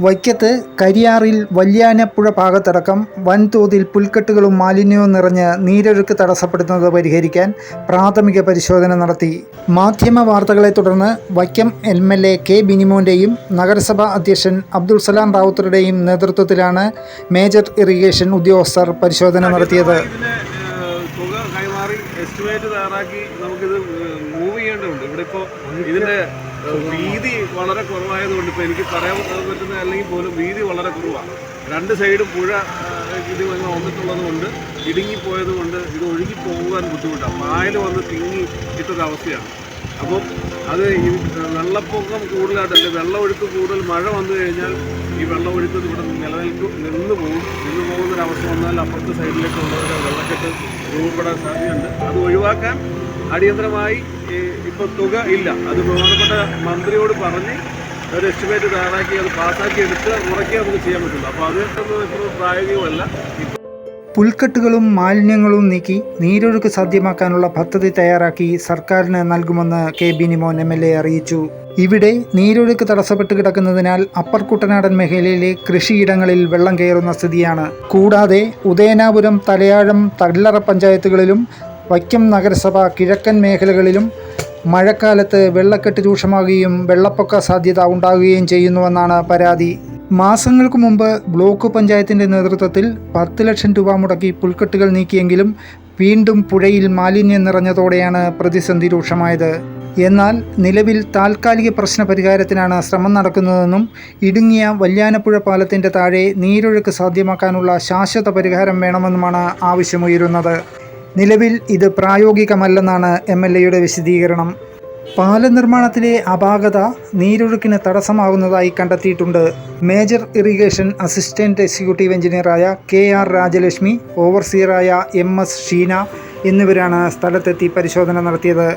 വൈക്കത്ത് കരിയാറിൽ വല്യാനപ്പുഴ ഭാഗത്തടക്കം വൻതോതിൽ പുൽക്കെട്ടുകളും മാലിന്യവും നിറഞ്ഞ് നീരൊഴുക്ക് തടസ്സപ്പെടുന്നത് പരിഹരിക്കാൻ പ്രാഥമിക പരിശോധന നടത്തി. മാധ്യമ വാർത്തകളെ തുടർന്ന് വൈക്കം MLA കെ ബിനിമോൻ്റെയും നഗരസഭാ അധ്യക്ഷൻ അബ്ദുൾ സലാം റാവുത്തറുടെയും നേതൃത്വത്തിലാണ് മേജർ ഇറിഗേഷൻ ഉദ്യോഗസ്ഥർ പരിശോധന നടത്തിയത്. തുക കൈമാറി എസ്റ്റിമേറ്റ് തയ്യാറാക്കി നമുക്കിത് മൂവ് ചെയ്യേണ്ടതുണ്ട്. ഇവിടെ ഇപ്പോൾ ഇതിൻ്റെ വീതി വളരെ കുറവായതുകൊണ്ട് ഇപ്പോൾ എനിക്ക് പറയാൻ പറ്റുന്ന അല്ലെങ്കിൽ പോലും വീതി വളരെ കുറവാണ്. രണ്ട് സൈഡും പുഴ ഇത് വന്നിട്ടുള്ളത് കൊണ്ട് ഇടുങ്ങിപ്പോയത് കൊണ്ട് ഇത് ഒഴുകി പോകാൻ ബുദ്ധിമുട്ടാണ്. പായൽ വന്ന് തിങ്ങി ഇട്ടൊരവസ്ഥയാണ്. അപ്പം അത് ഈ വെള്ളപ്പൊക്കം കൂടുതലായിട്ടല്ലേ, വെള്ളമൊഴുക്ക് കൂടുതൽ മഴ വന്നു കഴിഞ്ഞാൽ ഈ വെള്ളമൊഴുക്ക് ഇവിടെ നിന്ന് പോകുന്നൊരവസ്ഥ വന്നാൽ അപ്പുറത്തെ സൈഡിലേക്കുള്ളവരെ വെള്ളക്കെട്ട് രൂപപ്പെടാൻ സാധ്യതയുണ്ട്. അത് ഒഴിവാക്കാൻ അടിയന്തരമായി ഇപ്പോൾ തുക ഇല്ല. അത് ബഹുമാനപ്പെട്ട മന്ത്രിയോട് പറഞ്ഞ് ഒരു എസ്റ്റിമേറ്റ് തയ്യാറാക്കി അത് പാസ്സാക്കി എടുത്ത് ഉറക്കി നമുക്ക് ചെയ്യാൻ പറ്റുള്ളൂ. അപ്പോൾ അതൊന്നും ഇപ്പോൾ പ്രായോഗികമല്ല. പുൽക്കെട്ടുകളും മാലിന്യങ്ങളും നീക്കി നീരൊഴുക്ക് സാധ്യമാക്കാനുള്ള പദ്ധതി തയ്യാറാക്കി സർക്കാരിന് നൽകുമെന്ന് കെ ബിനിമോൻ MLA അറിയിച്ചു. ഇവിടെ നീരൊഴുക്ക് തടസ്സപ്പെട്ട് കിടക്കുന്നതിനാൽ അപ്പർ കുട്ടനാടൻ മേഖലയിലെ കൃഷിയിടങ്ങളിൽ വെള്ളം കയറുന്ന സ്ഥിതിയാണ്. കൂടാതെ ഉദയനാപുരം, തലയാഴം, തള്ളറ പഞ്ചായത്തുകളിലും വൈക്കം നഗരസഭ കിഴക്കൻ മേഖലകളിലും മഴക്കാലത്ത് വെള്ളക്കെട്ട് രൂക്ഷമാകുകയും വെള്ളപ്പൊക്ക സാധ്യത ഉണ്ടാകുകയും ചെയ്യുന്നുവെന്നാണ് പരാതി. മാസങ്ങൾക്ക് മുമ്പ് ബ്ലോക്ക് പഞ്ചായത്തിൻ്റെ നേതൃത്വത്തിൽ 10 ലക്ഷം രൂപ മുടക്കി പുൽക്കെട്ടുകൾ നീക്കിയെങ്കിലും വീണ്ടും പുഴയിൽ മാലിന്യം നിറഞ്ഞതോടെയാണ് പ്രതിസന്ധി രൂക്ഷമായത്. എന്നാൽ നിലവിൽ താൽക്കാലിക പ്രശ്ന പരിഹാരത്തിനാണ് ശ്രമം നടക്കുന്നതെന്നും ഇടുങ്ങിയ വല്യാനപ്പുഴ പാലത്തിൻ്റെ താഴെ നീരൊഴുക്ക് സാധ്യമാക്കാനുള്ള ശാശ്വത പരിഹാരം വേണമെന്നുമാണ് ആവശ്യമുയരുന്നത്. നിലവിൽ ഇത് പ്രായോഗികമല്ലെന്നാണ് MLAയുടെ വിശദീകരണം. പാലനിർമ്മാണത്തിലെ അപാകത നീരൊഴുക്കിന് തടസ്സമാകുന്നതായി കണ്ടെത്തിയിട്ടുണ്ട്. മേജർ ഇറിഗേഷൻ അസിസ്റ്റന്റ് എക്സിക്യൂട്ടീവ് എഞ്ചിനീയറായ KR രാജലക്ഷ്മി, ഓവർസിയറായ MS ഷീന എന്നിവരാണ് സ്ഥലത്തെത്തി പരിശോധന നടത്തിയത്.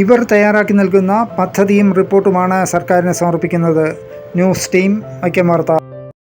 ഇവർ തയ്യാറാക്കി നൽകുന്ന പദ്ധതിയും റിപ്പോർട്ടുമാണ് സർക്കാരിന് സമർപ്പിക്കുന്നത്. ന്യൂസ് ടീം, വൈക്കം വാർത്ത.